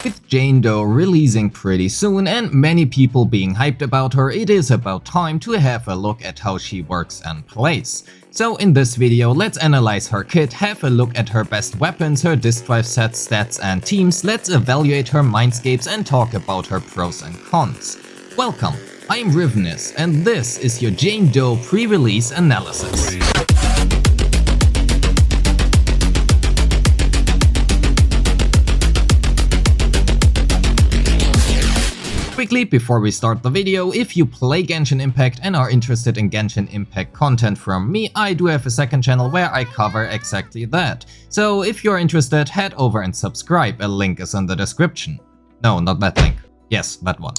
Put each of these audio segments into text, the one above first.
With Jane Doe releasing pretty soon and many people being hyped about her, it is about time to have a look at how she works and plays. So in this video, let's analyze her kit, have a look at her best weapons, her disk drive sets, stats and teams, let's evaluate her Mindscapes and talk about her pros and cons. Welcome, I'm Rivenis and this is your Jane Doe pre-release analysis. Quickly, before we start the video, if you play Genshin Impact and are interested in Genshin Impact content from me, I do have a second channel where I cover exactly that. So if you're interested, head over and subscribe, a link is in the description. No, not that link. Yes, that one.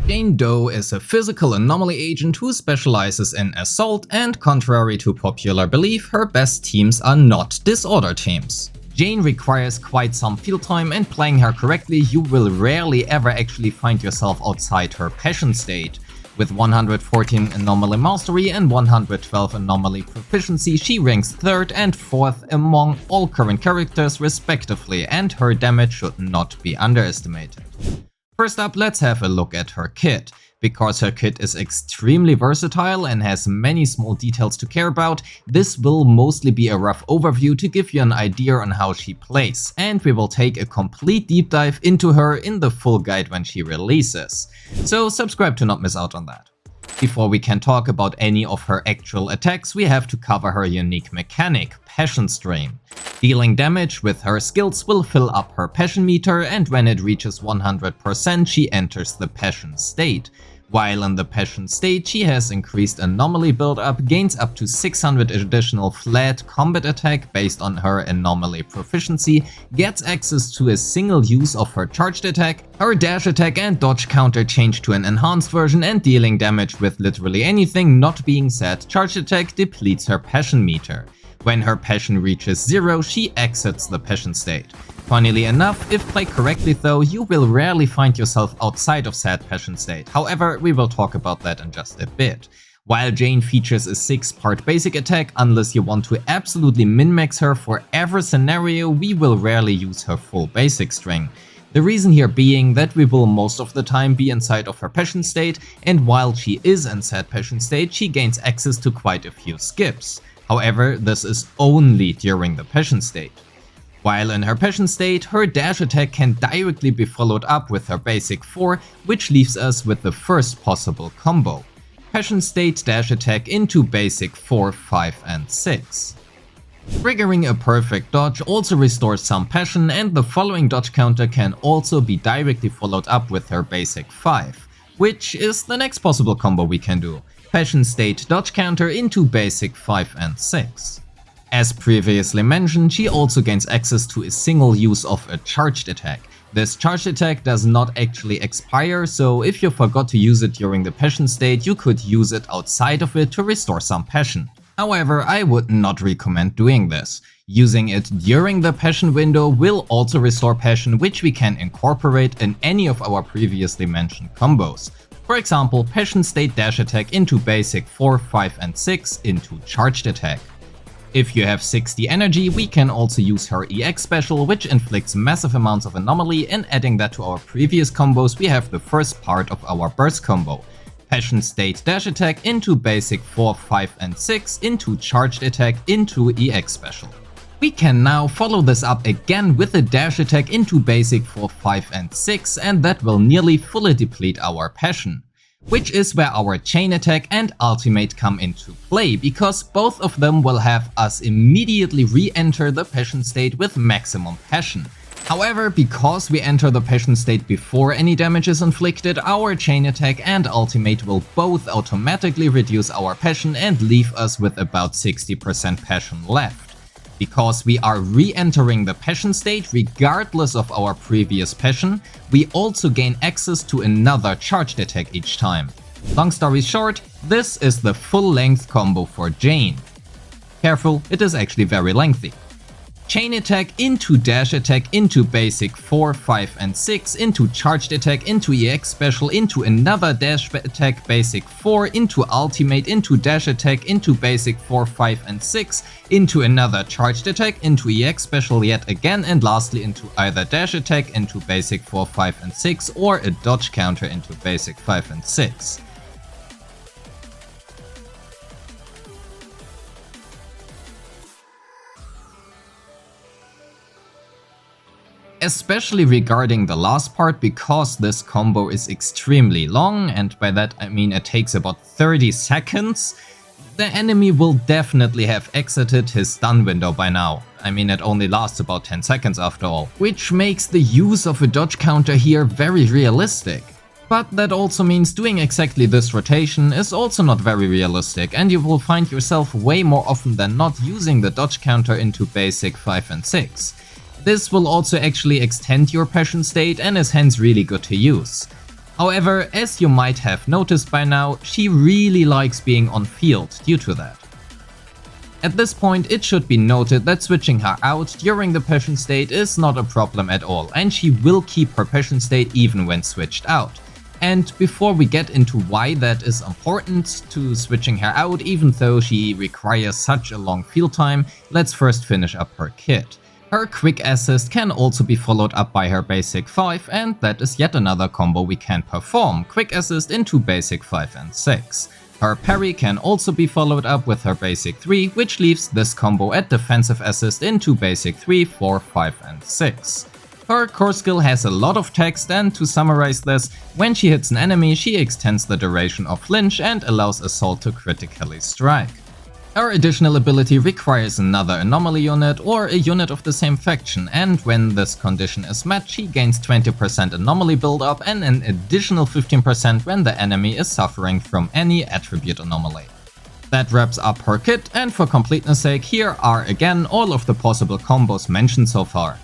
Jane Doe is a physical anomaly agent who specializes in assault, and contrary to popular belief, her best teams are not disorder teams. Jane requires quite some field time, and playing her correctly you will rarely ever actually find yourself outside her passion state. With 114 anomaly mastery and 112 anomaly proficiency, she ranks 3rd and 4th among all current characters respectively, and her damage should not be underestimated. First up, let's have a look at her kit. Because her kit is extremely versatile and has many small details to care about, this will mostly be a rough overview to give you an idea on how she plays, and we will take a complete deep dive into her in the full guide when she releases. So subscribe to not miss out on that. Before we can talk about any of her actual attacks, we have to cover her unique mechanic, Passion Strain. Dealing damage with her skills will fill up her passion meter, and when it reaches 100% she enters the passion state. While in the passion state, she has increased anomaly build-up, gains up to 600 additional flat combat attack based on her anomaly proficiency, gets access to a single use of her charged attack, her dash attack and dodge counter change to an enhanced version, and dealing damage with literally anything not being said, charged attack depletes her passion meter. When her passion reaches 0, she exits the passion state. Funnily enough, if played correctly though, you will rarely find yourself outside of said passion state. However, we will talk about that in just a bit. While Jane features a 6-part basic attack, unless you want to absolutely min-max her for every scenario, we will rarely use her full basic string. The reason here being that we will most of the time be inside of her passion state, and while she is in said passion state, she gains access to quite a few skips. However, this is only during the passion state. While in her passion state, her dash attack can directly be followed up with her basic 4, which leaves us with the first possible combo. Passion state dash attack into basic 4, 5 and 6. Triggering a perfect dodge also restores some passion, and the following dodge counter can also be directly followed up with her basic 5, which is the next possible combo we can do. Passion state dodge counter into basic 5 and 6. As previously mentioned, she also gains access to a single use of a charged attack. This charged attack does not actually expire, so if you forgot to use it during the passion state, you could use it outside of it to restore some passion. However, I would not recommend doing this. Using it during the passion window will also restore passion, which we can incorporate in any of our previously mentioned combos. For example, passion state dash attack into basic 4, 5 and 6 into charged attack. If you have 60 energy, we can also use her EX special, which inflicts massive amounts of anomaly, and adding that to our previous combos we have the first part of our burst combo. Passion state dash attack into basic 4, 5 and 6 into charged attack into EX special. We can now follow this up again with a dash attack into basic 4, 5 and 6, and that will nearly fully deplete our passion. Which is where our chain attack and ultimate come into play, because both of them will have us immediately re-enter the passion state with maximum passion. However, because we enter the passion state before any damage is inflicted, our chain attack and ultimate will both automatically reduce our passion and leave us with about 60% passion left. Because we are re-entering the passion state regardless of our previous passion, we also gain access to another charged attack each time. Long story short, this is the full-length combo for Jane. Careful, it is actually very lengthy. chain attack into dash attack into basic 4, 5 and 6 into charged attack into EX special into another dash attack basic 4 into ultimate into dash attack into basic 4, 5 and 6 into another charged attack into EX special yet again, and lastly into either dash attack into basic 4, 5 and 6 or a dodge counter into basic 5 and 6. Especially regarding the last part, because this combo is extremely long, and by that I mean it takes about 30 seconds, the enemy will definitely have exited his stun window by now. I mean, it only lasts about 10 seconds after all, which makes the use of a dodge counter here very realistic. But that also means doing exactly this rotation is also not very realistic, and you will find yourself way more often than not using the dodge counter into basic 5 and 6. This will also actually extend your passion state and is hence really good to use. However, as you might have noticed by now, she really likes being on field due to that. At this point, it should be noted that switching her out during the passion state is not a problem at all, and she will keep her passion state even when switched out. And before we get into why that is important to switching her out even though she requires such a long field time, let's first finish up her kit. Her quick assist can also be followed up by her basic 5, and that is yet another combo we can perform, quick assist into basic 5 and 6. Her parry can also be followed up with her basic 3, which leaves this combo at defensive assist into basic 3, 4, 5 and 6. Her core skill has a lot of text, and to summarize this, when she hits an enemy she extends the duration of flinch and allows assault to critically strike. Her additional ability requires another anomaly unit or a unit of the same faction, and when this condition is met she gains 20% anomaly buildup and an additional 15% when the enemy is suffering from any attribute anomaly. That wraps up her kit, and for completeness sake here are again all of the possible combos mentioned so far.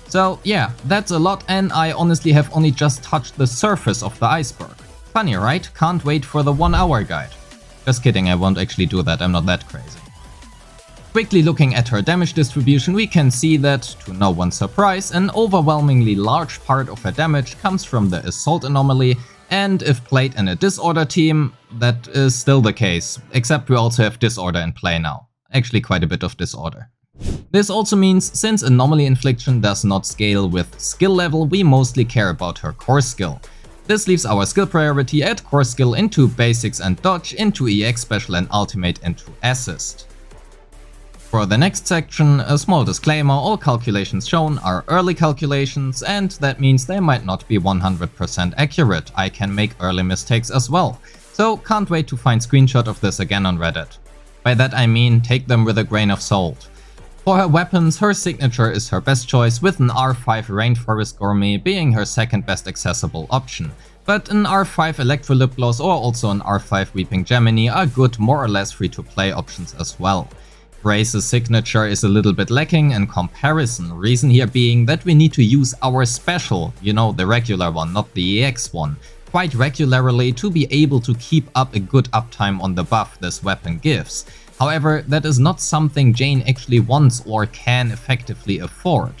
So yeah, that's a lot, and I honestly have only just touched the surface of the iceberg. Funny right? Can't wait for the 1 hour guide. Just kidding, I won't actually do that, I'm not that crazy. Quickly looking at her damage distribution, we can see that, to no one's surprise, an overwhelmingly large part of her damage comes from the assault anomaly, and if played in a disorder team, that is still the case, except we also have disorder in play now. Actually quite a bit of disorder. This also means, since anomaly infliction does not scale with skill level, we mostly care about her core skill. This leaves our skill priority at core skill into basics and dodge, into EX special and ultimate into assist. For the next section, a small disclaimer, all calculations shown are early calculations, and that means they might not be 100% accurate. I can make early mistakes as well, so can't wait to find screenshot of this again on Reddit. By that I mean take them with a grain of salt. For her weapons, her signature is her best choice, with an R5 Rainforest Gourmet being her second best accessible option. But an R5 Electro Lip Gloss or also an R5 Weeping Gemini are good more or less free to play options as well. Grace's signature is a little bit lacking in comparison, reason here being that we need to use our special, you know, the regular one, not the EX one, quite regularly to be able to keep up a good uptime on the buff this weapon gives. However, that is not something Jane actually wants or can effectively afford.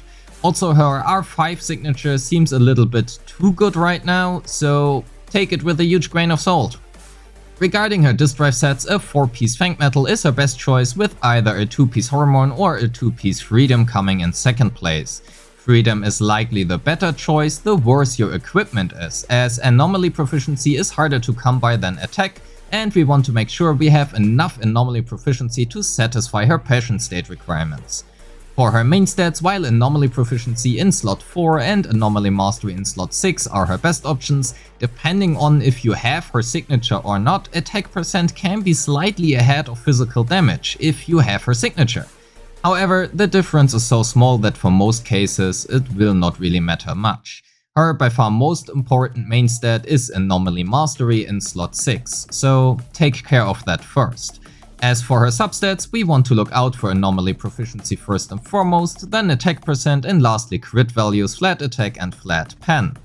Also, her R5 signature seems a little bit too good right now, so take it with a huge grain of salt. Regarding her disk drive sets, a 4-piece Fang Metal is her best choice, with either a 2-piece Hormone or a 2-piece Freedom coming in second place. Freedom is likely the better choice the worse your equipment is, as anomaly proficiency is harder to come by than attack, and we want to make sure we have enough anomaly proficiency to satisfy her passion state requirements. For her main stats, while anomaly proficiency in slot 4 and anomaly mastery in slot 6 are her best options, depending on if you have her signature or not, attack percent can be slightly ahead of physical damage if you have her signature. However, the difference is so small that for most cases it will not really matter much. Her by far most important main stat is Anomaly Mastery in slot 6, so take care of that first. As for her substats, we want to look out for Anomaly Proficiency first and foremost, then attack percent, and lastly crit values, flat attack and flat pen.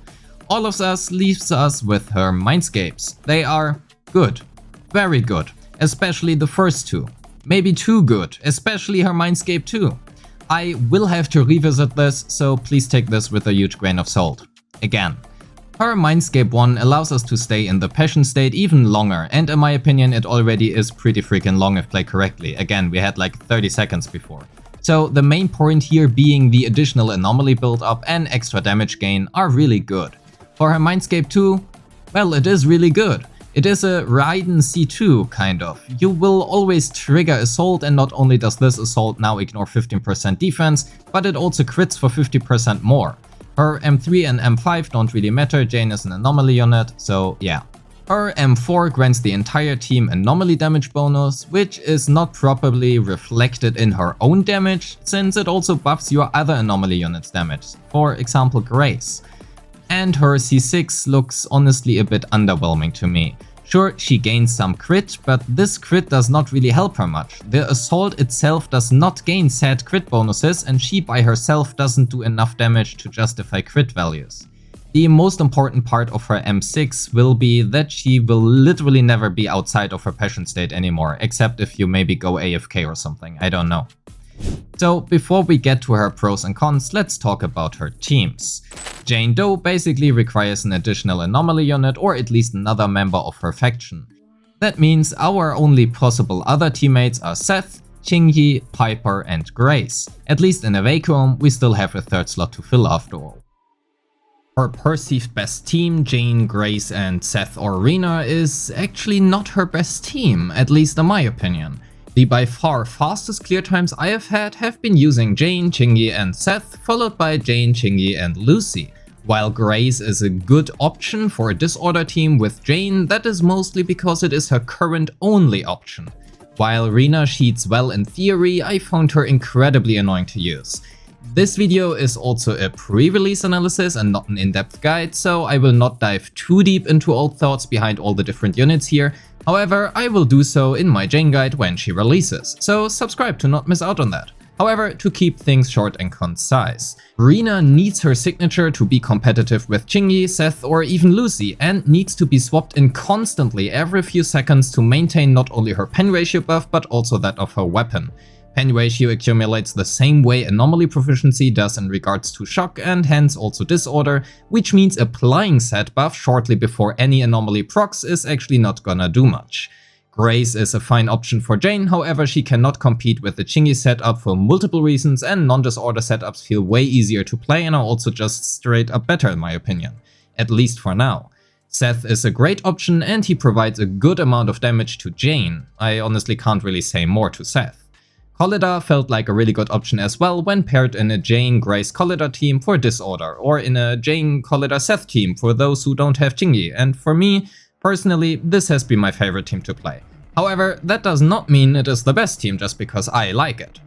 All of this leaves us with her Mindscapes. They are good, very good, especially the first two. maybe too good, especially her Mindscape 2. I will have to revisit this, so please take this with a huge grain of salt. Again, her Mindscape 1 allows us to stay in the passion state even longer, and in my opinion it already is pretty freaking long if played correctly. Again, we had like 30 seconds before. So the main point here being the additional anomaly build-up and extra damage gain are really good. For her Mindscape 2, well, it is really good. It is a Raiden C2 kind of. You will always trigger assault, and not only does this assault now ignore 15% defense, but it also crits for 50% more. Her M3 and M5 don't really matter, Jane is an anomaly unit, so yeah. Her M4 grants the entire team anomaly damage bonus, which is not properly reflected in her own damage, since it also buffs your other anomaly units' damage, for example Grace. And her C6 looks honestly a bit underwhelming to me. Sure, she gains some crit, but this crit does not really help her much. The assault itself does not gain sad crit bonuses, and she by herself doesn't do enough damage to justify crit values. The most important part of her M6 will be that she will literally never be outside of her passion state anymore, except if you maybe go AFK or something, I don't know. So before we get to her pros and cons, let's talk about her teams. Jane Doe basically requires an additional anomaly unit or at least another member of her faction. That means our only possible other teammates are Seth, Qingyi, Piper and Grace. At least in a vacuum, we still have a third slot to fill after all. Her perceived best team, Jane, Grace and Seth or Rena, is actually not her best team, at least in my opinion. The by far fastest clear times I have been using Jane, Qingyi and Seth, followed by Jane, Qingyi and Lucy. While Grace is a good option for a disorder team with Jane, that is mostly because it is her current only option. While Rena cheats well in theory, I found her incredibly annoying to use. This video is also a pre-release analysis and not an in-depth guide, so I will not dive too deep into all thoughts behind all the different units here. However, I will do so in my Jane guide when she releases, so subscribe to not miss out on that. However, to keep things short and concise, Rena needs her signature to be competitive with Qingyi, Seth or even Lucy, and needs to be swapped in constantly every few seconds to maintain not only her pen ratio buff but also that of her weapon. Pen ratio accumulates the same way anomaly proficiency does in regards to shock and hence also disorder, which means applying said buff shortly before any anomaly procs is actually not gonna do much. Grace is a fine option for Jane, however she cannot compete with the Qingyi setup for multiple reasons, and non-disorder setups feel way easier to play and are also just straight up better in my opinion, at least for now. Seth is a great option and he provides a good amount of damage to Jane. I honestly can't really say more to Seth. Collida felt like a really good option as well when paired in a Jane Grace Collida team for disorder, or in a Jane Collida Seth team for those who don't have Qingyi, and for me, personally, this has been my favorite team to play. However, that does not mean it is the best team just because I like it.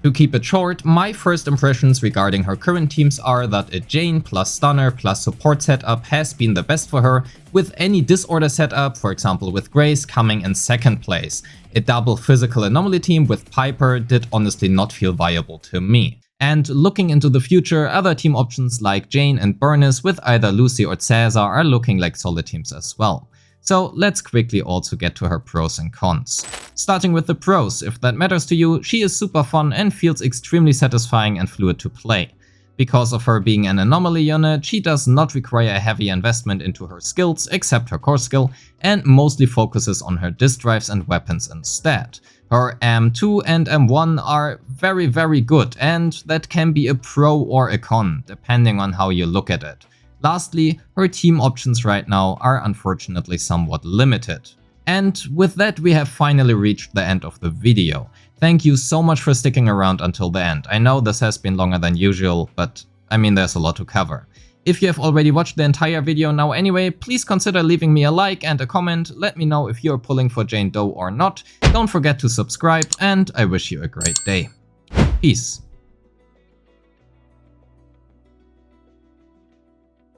To keep it short, my first impressions regarding her current teams are that a Jane plus Stunner plus support setup has been the best for her, with any disorder setup, for example with Grace, coming in second place. A double physical anomaly team with Piper did honestly not feel viable to me. And looking into the future, other team options like Jane and Bernice with either Lucy or Caesar are looking like solid teams as well. So let's quickly also get to her pros and cons. Starting with the pros, if that matters to you, she is super fun and feels extremely satisfying and fluid to play. Because of her being an anomaly unit, she does not require a heavy investment into her skills except her core skill, and mostly focuses on her disc drives and weapons instead. Her M2 and M1 are very good, and that can be a pro or a con, depending on how you look at it. Lastly, her team options right now are unfortunately somewhat limited. And with that, we have finally reached the end of the video. Thank you so much for sticking around until the end. I know this has been longer than usual, but I mean there's a lot to cover. If you have already watched the entire video now anyway, please consider leaving me a like and a comment. Let me know if you're pulling for Jane Doe or not. Don't forget to subscribe, and I wish you a great day. Peace.